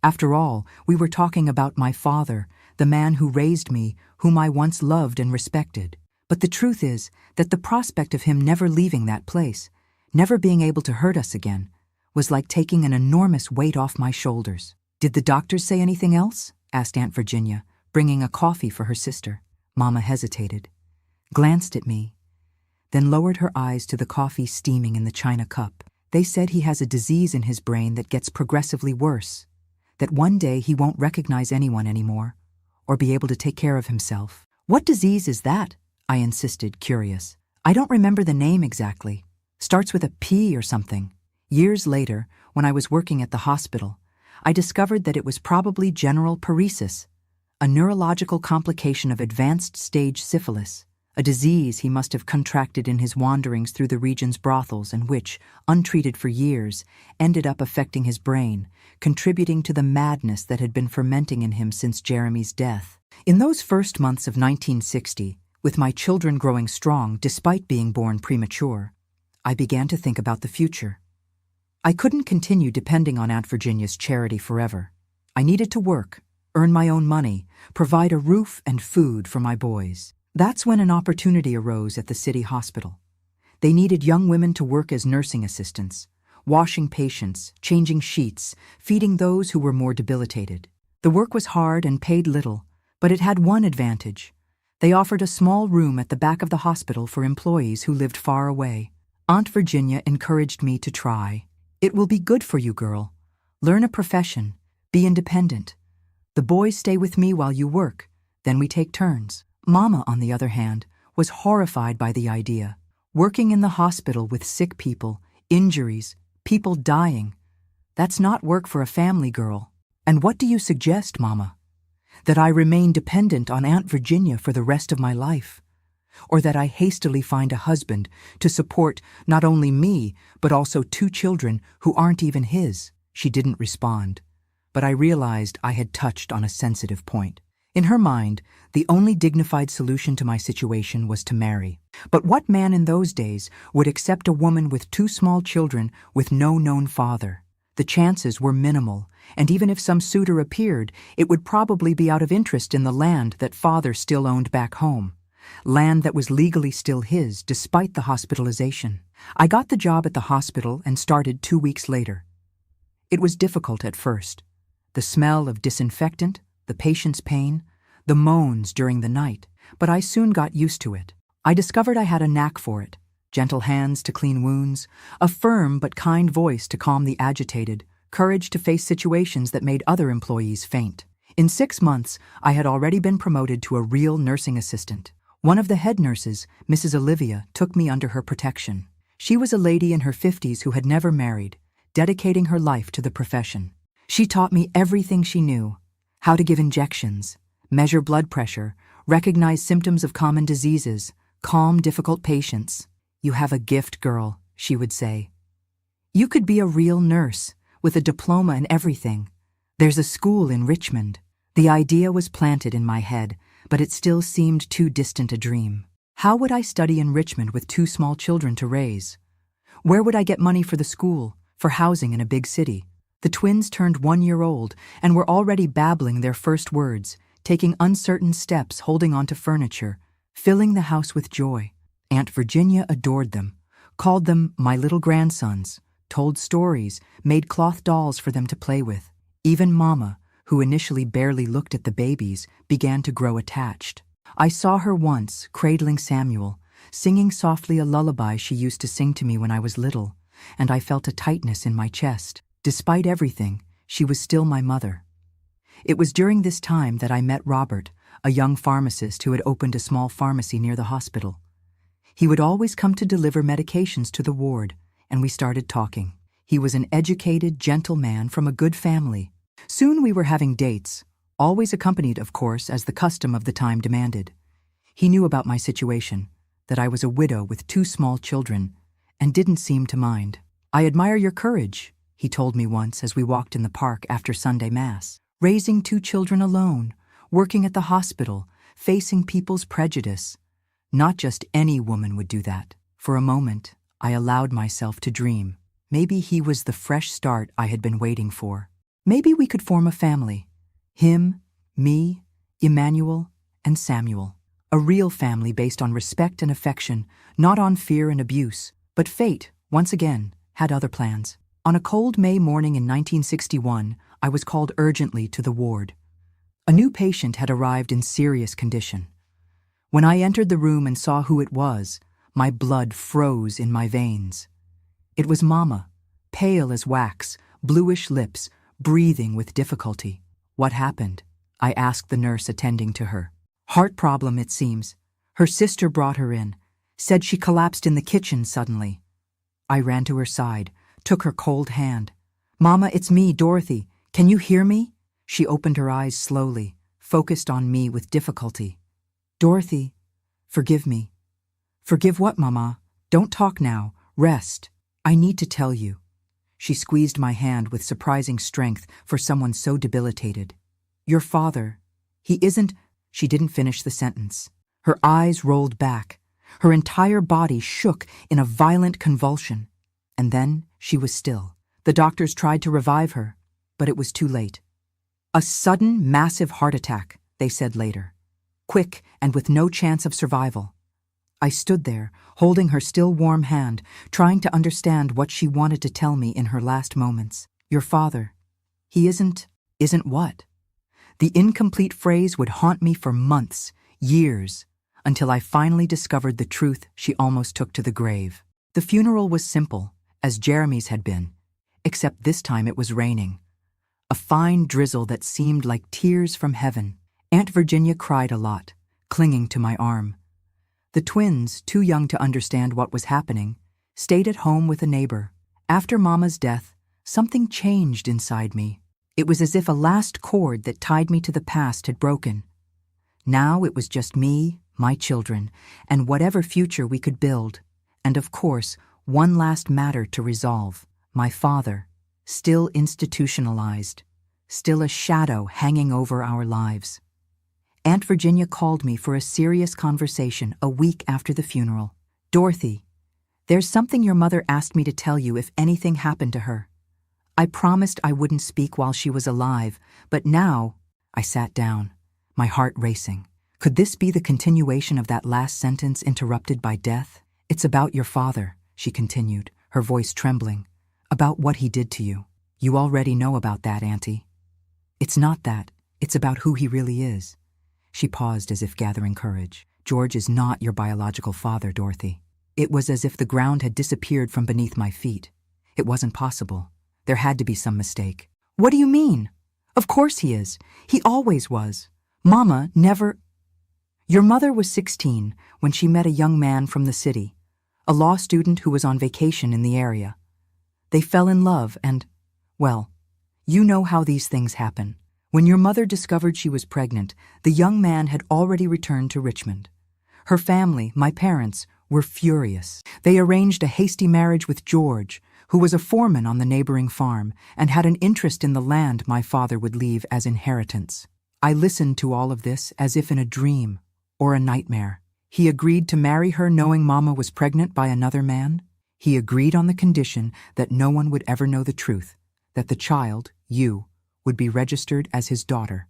After all, we were talking about my father, the man who raised me, whom I once loved and respected. But the truth is that the prospect of him never leaving that place, never being able to hurt us again, was like taking an enormous weight off my shoulders. "Did the doctors say anything else?" asked Aunt Virginia, bringing a coffee for her sister. Mama hesitated, glanced at me, then lowered her eyes to the coffee steaming in the china cup. "They said he has a disease in his brain that gets progressively worse, that one day he won't recognize anyone anymore, or be able to take care of himself." "What disease is that?" I insisted, curious. "I don't remember the name exactly. Starts with a P or something." Years later, when I was working at the hospital, I discovered that it was probably general paresis, a neurological complication of advanced stage syphilis, a disease he must have contracted in his wanderings through the region's brothels and which, untreated for years, ended up affecting his brain, contributing to the madness that had been fermenting in him since Jeremy's death. In those first months of 1960, with my children growing strong despite being born premature, I began to think about the future. I couldn't continue depending on Aunt Virginia's charity forever. I needed to work, earn my own money, provide a roof and food for my boys. That's when an opportunity arose at the city hospital. They needed young women to work as nursing assistants, washing patients, changing sheets, feeding those who were more debilitated. The work was hard and paid little, but it had one advantage. They offered a small room at the back of the hospital for employees who lived far away. Aunt Virginia encouraged me to try. "It will be good for you, girl. Learn a profession. Be independent. The boys stay with me while you work, then we take turns." Mama, on the other hand, was horrified by the idea. Working in the hospital with sick people, injuries, people dying. That's not work for a family girl. "And what do you suggest, Mama? That I remain dependent on Aunt Virginia for the rest of my life? Or that I hastily find a husband to support not only me, but also 2 children who aren't even his?" She didn't respond, but I realized I had touched on a sensitive point. In her mind, the only dignified solution to my situation was to marry. But what man in those days would accept a woman with 2 small children with no known father? The chances were minimal, and even if some suitor appeared, it would probably be out of interest in the land that father still owned back home. Land that was legally still his, despite the hospitalization. I got the job at the hospital and started 2 weeks later. It was difficult at first. The smell of disinfectant, the patient's pain, the moans during the night, but I soon got used to it. I discovered I had a knack for it. Gentle hands to clean wounds, a firm but kind voice to calm the agitated, courage to face situations that made other employees faint. In 6 months, I had already been promoted to a real nursing assistant. One of the head nurses, Mrs. Olivia, took me under her protection. She was a lady in her 50s who had never married, dedicating her life to the profession. She taught me everything she knew: how to give injections, measure blood pressure, recognize symptoms of common diseases, calm difficult patients. "You have a gift, girl," she would say. You could be a real nurse, with a diploma and everything. There's a school in Richmond. The idea was planted in my head, but it still seemed too distant a dream. How would I study in Richmond with 2 small children to raise? Where would I get money for the school, for housing in a big city? The twins turned 1 year old and were already babbling their first words, taking uncertain steps, holding onto furniture, filling the house with joy. Aunt Virginia adored them, called them my little grandsons, told stories, made cloth dolls for them to play with. Even Mama, who initially barely looked at the babies, began to grow attached. I saw her once, cradling Samuel, singing softly a lullaby she used to sing to me when I was little, and I felt a tightness in my chest. Despite everything, she was still my mother. It was during this time that I met Robert, a young pharmacist who had opened a small pharmacy near the hospital. He would always come to deliver medications to the ward, and we started talking. He was an educated, gentle man from a good family. Soon we were having dates, always accompanied, of course, as the custom of the time demanded. He knew about my situation, that I was a widow with 2 small children, and didn't seem to mind. I admire your courage, he told me once as we walked in the park after Sunday Mass. Raising 2 children alone, working at the hospital, facing people's prejudice. Not just any woman would do that. For a moment, I allowed myself to dream. Maybe he was the fresh start I had been waiting for. Maybe we could form a family. Him, me, Emmanuel, and Samuel. A real family based on respect and affection, not on fear and abuse. But fate, once again, had other plans. On a cold May morning in 1961, I was called urgently to the ward. A new patient had arrived in serious condition. When I entered the room and saw who it was, my blood froze in my veins. It was Mama, pale as wax, bluish lips, breathing with difficulty. What happened? I asked the nurse attending to her. Heart problem, it seems. Her sister brought her in, said she collapsed in the kitchen suddenly. I ran to her side, took her cold hand. Mama, it's me, Dorothy. Can you hear me? She opened her eyes slowly, focused on me with difficulty. Dorothy, forgive me. Forgive what, Mama? Don't talk now. Rest. I need to tell you. She squeezed my hand with surprising strength for someone so debilitated. Your father, he isn't... She didn't finish the sentence. Her eyes rolled back. Her entire body shook in a violent convulsion. And then she was still. The doctors tried to revive her, but it was too late. A sudden, massive heart attack, they said later. Quick and with no chance of survival. I stood there, holding her still warm hand, trying to understand what she wanted to tell me in her last moments. Your father, he isn't what? The incomplete phrase would haunt me for months, years, until I finally discovered the truth she almost took to the grave. The funeral was simple, as Jeremy's had been, except this time it was raining. A fine drizzle that seemed like tears from heaven. Aunt Virginia cried a lot, clinging to my arm. The twins, too young to understand what was happening, stayed at home with a neighbor. After Mama's death, something changed inside me. It was as if a last cord that tied me to the past had broken. Now it was just me, my children, and whatever future we could build. And of course, one last matter to resolve. My father, still institutionalized, still a shadow hanging over our lives. Aunt Virginia called me for a serious conversation a week after the funeral. Dorothy, there's something your mother asked me to tell you if anything happened to her. I promised I wouldn't speak while she was alive, but now... I sat down, my heart racing. Could this be the continuation of that last sentence interrupted by death? It's about your father, she continued, her voice trembling. About what he did to you. You already know about that, Auntie. It's not that. It's about who he really is. She paused as if gathering courage. George is not your biological father, Dorothy. It was as if the ground had disappeared from beneath my feet. It wasn't possible. There had to be some mistake. What do you mean? Of course he is. He always was. Mama never... Your mother was 16 when she met a young man from the city, a law student who was on vacation in the area. They fell in love and, well, you know how these things happen. When your mother discovered she was pregnant, the young man had already returned to Richmond. Her family, my parents, were furious. They arranged a hasty marriage with George, who was a foreman on the neighboring farm and had an interest in the land my father would leave as inheritance. I listened to all of this as if in a dream or a nightmare. He agreed to marry her knowing Mama was pregnant by another man. He agreed on the condition that no one would ever know the truth, that the child, you, would be registered as his daughter.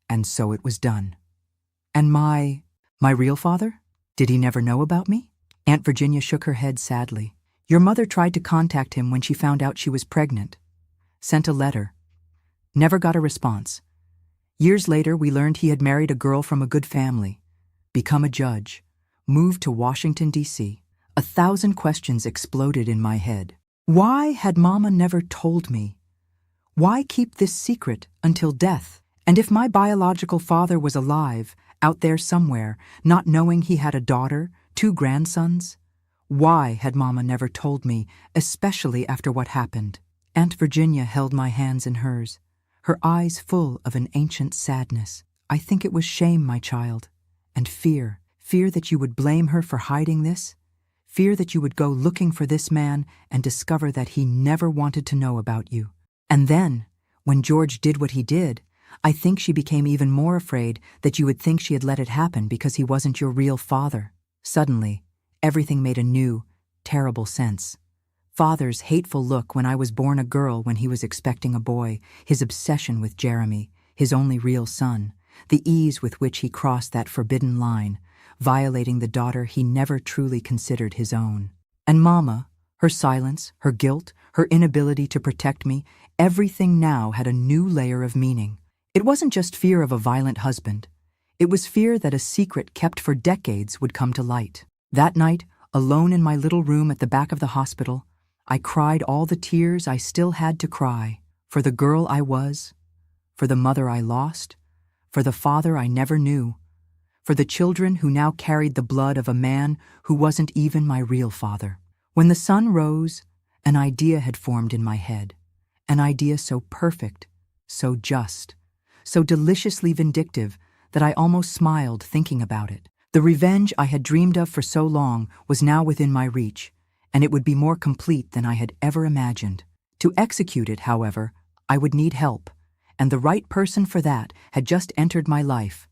And so it was done. And my real father? Did he never know about me? Aunt Virginia shook her head sadly. Your mother tried to contact him when she found out she was pregnant. Sent a letter. Never got a response. Years later, we learned he had married a girl from a good family, become a judge, moved to Washington, D.C. 1,000 questions exploded in my head. Why had Mama never told me? Why keep this secret until death? And if my biological father was alive, out there somewhere, not knowing he had a daughter, 2 grandsons? Why had Mama never told me, especially after what happened? Aunt Virginia held my hands in hers, her eyes full of an ancient sadness. I think it was shame, my child, and fear that you would blame her for hiding this, fear that you would go looking for this man and discover that he never wanted to know about you. And then, when George did what he did, I think she became even more afraid that you would think she had let it happen because he wasn't your real father. Suddenly, everything made a new, terrible sense. Father's hateful look when I was born a girl when he was expecting a boy, his obsession with Jeremy, his only real son, the ease with which he crossed that forbidden line, violating the daughter he never truly considered his own. And Mama, her silence, her guilt, her inability to protect me, everything now had a new layer of meaning. It wasn't just fear of a violent husband. It was fear that a secret kept for decades would come to light. That night, alone in my little room at the back of the hospital, I cried all the tears I still had to cry, for the girl I was, for the mother I lost, for the father I never knew, for the children who now carried the blood of a man who wasn't even my real father. When the sun rose, an idea had formed in my head, an idea so perfect, so just, so deliciously vindictive that I almost smiled thinking about it. The revenge I had dreamed of for so long was now within my reach, and it would be more complete than I had ever imagined. To execute it, however, I would need help, and the right person for that had just entered my life.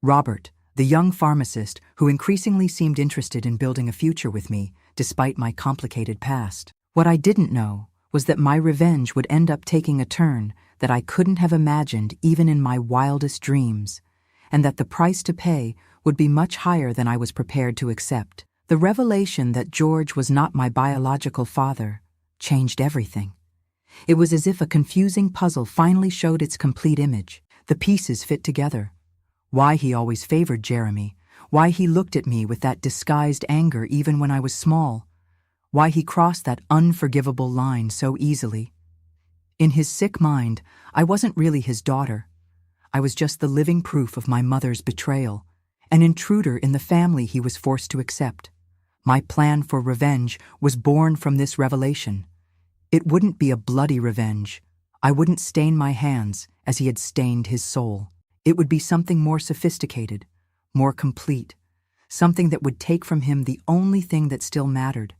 Robert, the young pharmacist who increasingly seemed interested in building a future with me, despite my complicated past. What I didn't know was that my revenge would end up taking a turn that I couldn't have imagined even in my wildest dreams, and that the price to pay would be much higher than I was prepared to accept. The revelation that George was not my biological father changed everything. It was as if a confusing puzzle finally showed its complete image. The pieces fit together. Why he always favored Jeremy, why he looked at me with that disguised anger even when I was small, why he crossed that unforgivable line so easily. In his sick mind, I wasn't really his daughter. I was just the living proof of my mother's betrayal, an intruder in the family he was forced to accept. My plan for revenge was born from this revelation. It wouldn't be a bloody revenge. I wouldn't stain my hands as he had stained his soul. It would be something more sophisticated, more complete, something that would take from him the only thing that still mattered: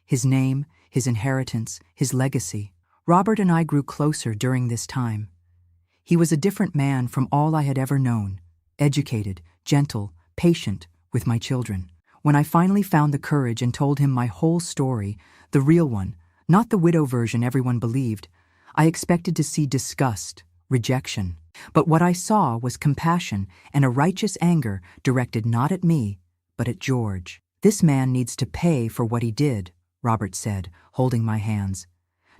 his name, his inheritance, his legacy. Robert and I grew closer during this time. He was a different man from all I had ever known, educated, gentle, patient with my children. When I finally found the courage and told him my whole story, the real one, not the widow version everyone believed, I expected to see disgust, rejection. But what I saw was compassion and a righteous anger directed not at me, but at George. This man needs to pay for what he did, Robert said, holding my hands.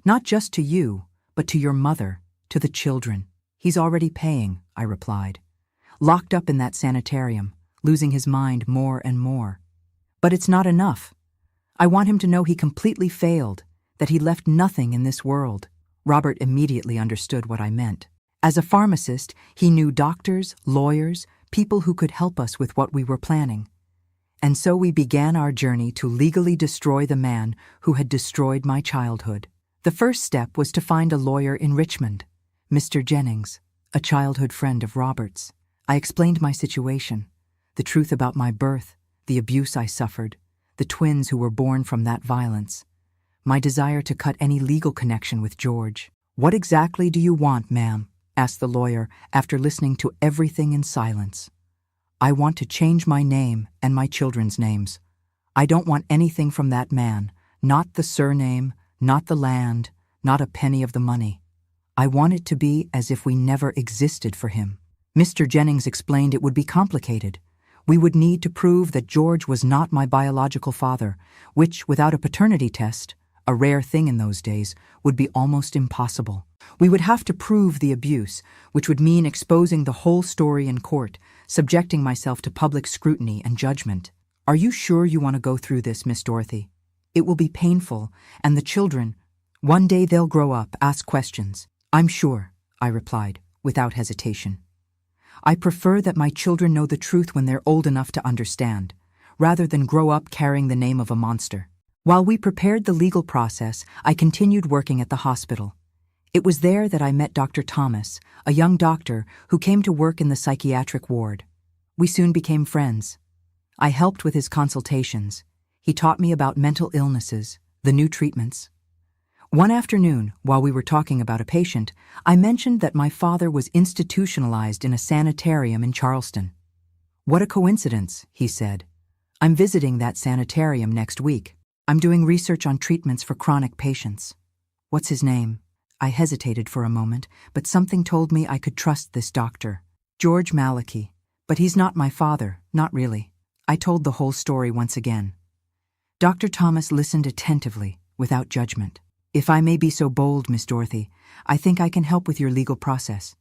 Not just to you, but to your mother, to the children. He's already paying, I replied. Locked up in that sanitarium, losing his mind more and more. But it's not enough. I want him to know he completely failed, that he left nothing in this world. Robert immediately understood what I meant. As a pharmacist, he knew doctors, lawyers, people who could help us with what we were planning. And so we began our journey to legally destroy the man who had destroyed my childhood. The first step was to find a lawyer in Richmond, Mr. Jennings, a childhood friend of Robert's. I explained my situation, the truth about my birth, the abuse I suffered, the twins who were born from that violence, my desire to cut any legal connection with George. "What exactly do you want, ma'am?" asked the lawyer after listening to everything in silence. "I want to change my name and my children's names. I don't want anything from that man, not the surname, not the land, not a penny of the money. I want it to be as if we never existed for him." Mr. Jennings explained it would be complicated. We would need to prove that George was not my biological father, which, without a paternity test, a rare thing in those days, would be almost impossible. We would have to prove the abuse, which would mean exposing the whole story in court, subjecting myself to public scrutiny and judgment. "Are you sure you want to go through this, Miss Dorothy? It will be painful, and the children, one day they'll grow up, ask questions." "I'm sure," I replied, without hesitation. "I prefer that my children know the truth when they're old enough to understand, rather than grow up carrying the name of a monster." While we prepared the legal process, I continued working at the hospital. It was there that I met Dr. Thomas, a young doctor who came to work in the psychiatric ward. We soon became friends. I helped with his consultations. He taught me about mental illnesses, the new treatments. One afternoon, while we were talking about a patient, I mentioned that my father was institutionalized in a sanitarium in Charleston. "What a coincidence," he said. "I'm visiting that sanitarium next week. I'm doing research on treatments for chronic patients." "What's his name?" I hesitated for a moment, but something told me I could trust this doctor. "George Malachi. But he's not my father, not really." I told the whole story once again. Dr. Thomas listened attentively, without judgment. "If I may be so bold, Miss Dorothy, I think I can help with your legal process.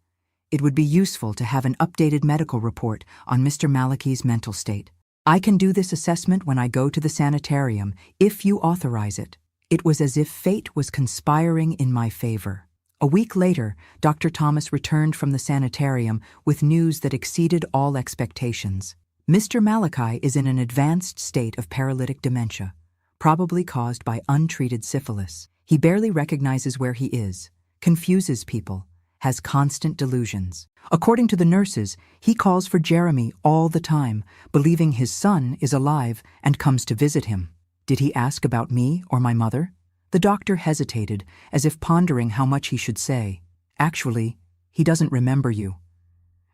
It would be useful to have an updated medical report on Mr. Malachi's mental state. I can do this assessment when I go to the sanitarium, if you authorize it." It was as if fate was conspiring in my favor. A week later, Dr. Thomas returned from the sanitarium with news that exceeded all expectations. "Mr. Malachi is in an advanced state of paralytic dementia, probably caused by untreated syphilis. He barely recognizes where he is, confuses people, has constant delusions. According to the nurses, he calls for Jeremy all the time, believing his son is alive and comes to visit him. Did he ask about me or my mother?" The doctor hesitated, as if pondering how much he should say. "Actually, he doesn't remember you.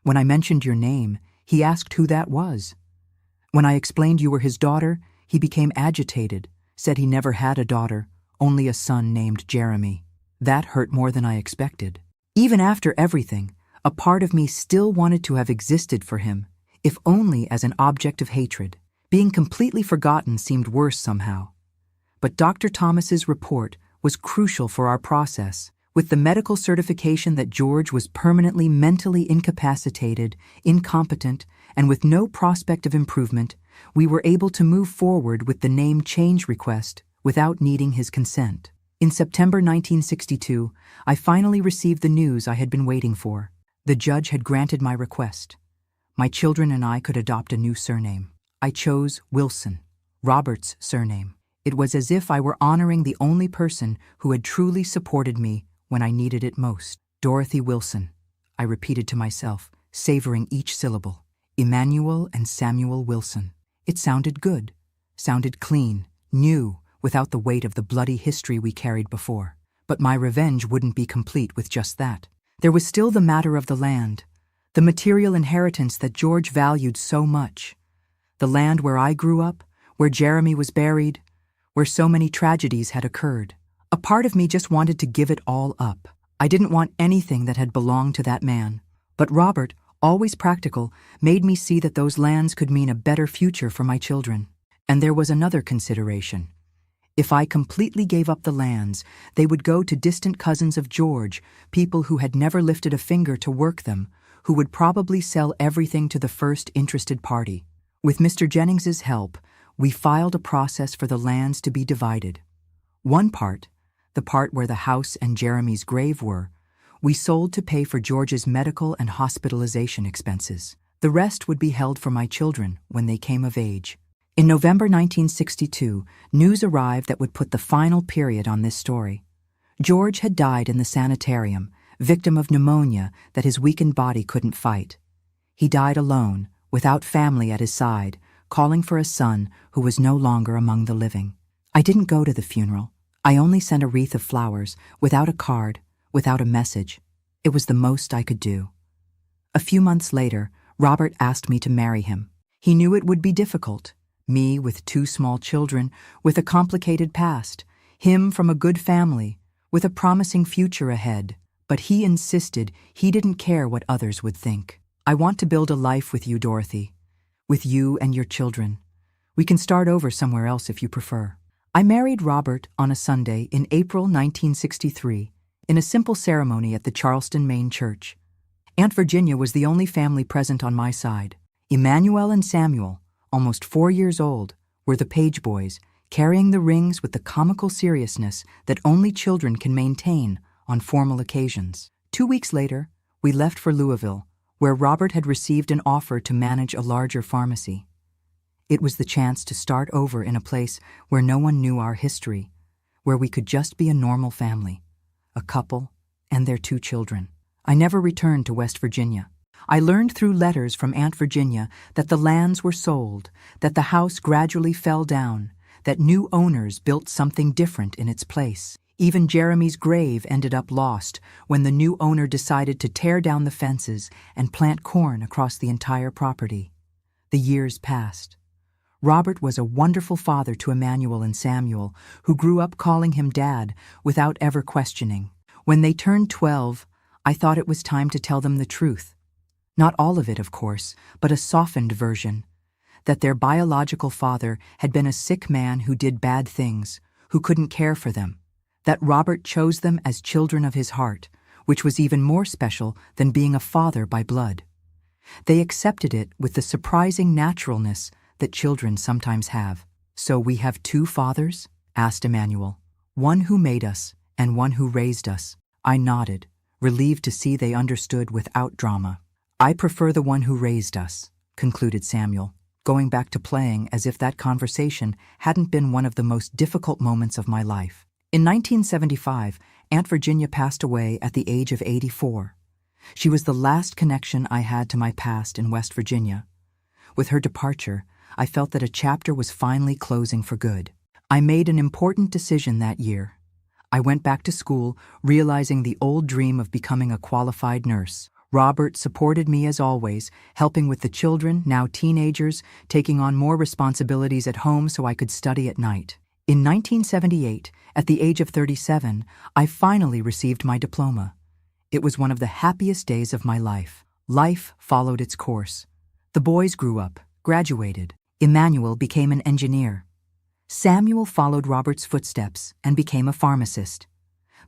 When I mentioned your name, he asked who that was. When I explained you were his daughter, he became agitated, said he never had a daughter, only a son named Jeremy. That hurt more than I expected. Even after everything, a part of me still wanted to have existed for him, if only as an object of hatred. Being completely forgotten seemed worse somehow. But Dr. Thomas's report was crucial for our process. With the medical certification that George was permanently mentally incapacitated, incompetent, and with no prospect of improvement, we were able to move forward with the name change request without needing his consent. In September 1962, I finally received the news I had been waiting for. The judge had granted my request. My children and I could adopt a new surname. I chose Wilson, Robert's surname. It was as if I were honoring the only person who had truly supported me when I needed it most. "Dorothy Wilson," I repeated to myself, savoring each syllable. Emmanuel and Samuel Wilson. It sounded good, sounded clean, new, without the weight of the bloody history we carried before. But my revenge wouldn't be complete with just that. There was still the matter of the land, the material inheritance that George valued so much. The land where I grew up, where Jeremy was buried, where so many tragedies had occurred. A part of me just wanted to give it all up. I didn't want anything that had belonged to that man. But Robert, always practical, made me see that those lands could mean a better future for my children. And there was another consideration. If I completely gave up the lands, they would go to distant cousins of George, people who had never lifted a finger to work them, who would probably sell everything to the first interested party. With Mr. Jennings's help, we filed a process for the lands to be divided. One part, the part where the house and Jeremy's grave were, we sold to pay for George's medical and hospitalization expenses. The rest would be held for my children when they came of age. In November 1962, news arrived that would put the final period on this story. George had died in the sanitarium, victim of pneumonia that his weakened body couldn't fight. He died alone, without family at his side, calling for a son who was no longer among the living. I didn't go to the funeral. I only sent a wreath of flowers, without a card, without a message. It was the most I could do. A few months later, Robert asked me to marry him. He knew it would be difficult. Me with 2 small children, with a complicated past. Him from a good family, with a promising future ahead. But he insisted he didn't care what others would think. I want to build a life with you, Dorothy. With you and your children. We can start over somewhere else if you prefer. I married Robert on a Sunday in April 1963, in a simple ceremony at the Charleston, Maine church. Aunt Virginia was the only family present on my side. Emmanuel and Samuel, almost 4 years old, were the page boys, carrying the rings with the comical seriousness that only children can maintain on formal occasions. 2 weeks later, we left for Louisville, where Robert had received an offer to manage a larger pharmacy. It was the chance to start over in a place where no one knew our history, where we could just be a normal family, a couple, and their 2 children. I never returned to West Virginia. I learned through letters from Aunt Virginia that the lands were sold, that the house gradually fell down, that new owners built something different in its place. Even Jeremy's grave ended up lost when the new owner decided to tear down the fences and plant corn across the entire property. The years passed. Robert was a wonderful father to Emmanuel and Samuel, who grew up calling him Dad without ever questioning. When they turned 12, I thought it was time to tell them the truth. Not all of it, of course, but a softened version. That their biological father had been a sick man who did bad things, who couldn't care for them. That Robert chose them as children of his heart, which was even more special than being a father by blood. They accepted it with the surprising naturalness that children sometimes have. "So we have 2 fathers?" asked Emmanuel. "One who made us and one who raised us." I nodded, relieved to see they understood without drama. "I prefer the one who raised us," concluded Samuel, going back to playing as if that conversation hadn't been one of the most difficult moments of my life. In 1975, Aunt Virginia passed away at the age of 84. She was the last connection I had to my past in West Virginia. With her departure, I felt that a chapter was finally closing for good. I made an important decision that year. I went back to school, realizing the old dream of becoming a qualified nurse. Robert supported me as always, helping with the children, now teenagers, taking on more responsibilities at home so I could study at night. In 1978, at the age of 37, I finally received my diploma. It was one of the happiest days of my life. Life followed its course. The boys grew up, graduated. Emmanuel became an engineer. Samuel followed Robert's footsteps and became a pharmacist.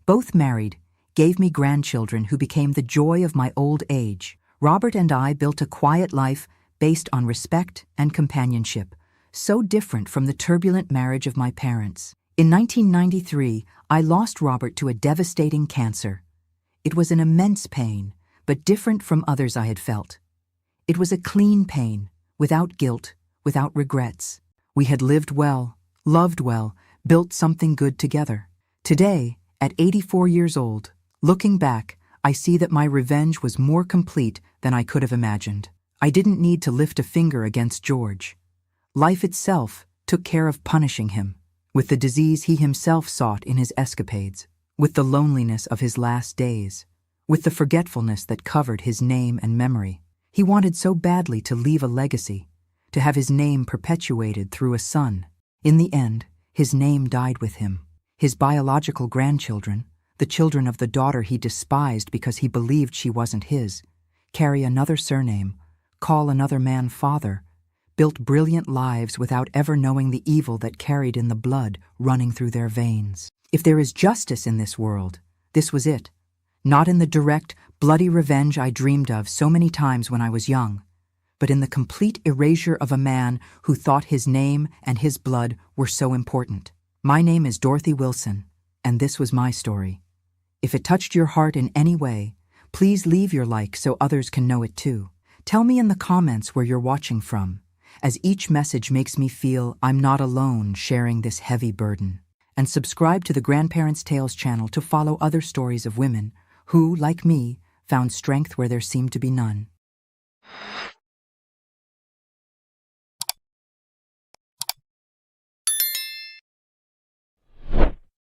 Both married, gave me grandchildren who became the joy of my old age. Robert and I built a quiet life based on respect and companionship, so different from the turbulent marriage of my parents. In 1993, I lost Robert to a devastating cancer. It was an immense pain, but different from others I had felt. It was a clean pain, without guilt, without regrets. We had lived well, loved well, built something good together. Today, at 84 years old, looking back, I see that my revenge was more complete than I could have imagined. I didn't need to lift a finger against George. Life itself took care of punishing him, with the disease he himself sought in his escapades, with the loneliness of his last days, with the forgetfulness that covered his name and memory. He wanted so badly to leave a legacy, to have his name perpetuated through a son. In the end, his name died with him. His biological grandchildren, the children of the daughter he despised because he believed she wasn't his, carry another surname, call another man father, built brilliant lives without ever knowing the evil that carried in the blood running through their veins. If there is justice in this world, this was it. Not in the direct, bloody revenge I dreamed of so many times when I was young, but in the complete erasure of a man who thought his name and his blood were so important. My name is Dorothy Wilson, and this was my story. If it touched your heart in any way, please leave your like so others can know it too. Tell me in the comments where you're watching from, as each message makes me feel I'm not alone sharing this heavy burden. And subscribe to the Grandparents' Tales channel to follow other stories of women who, like me, found strength where there seemed to be none.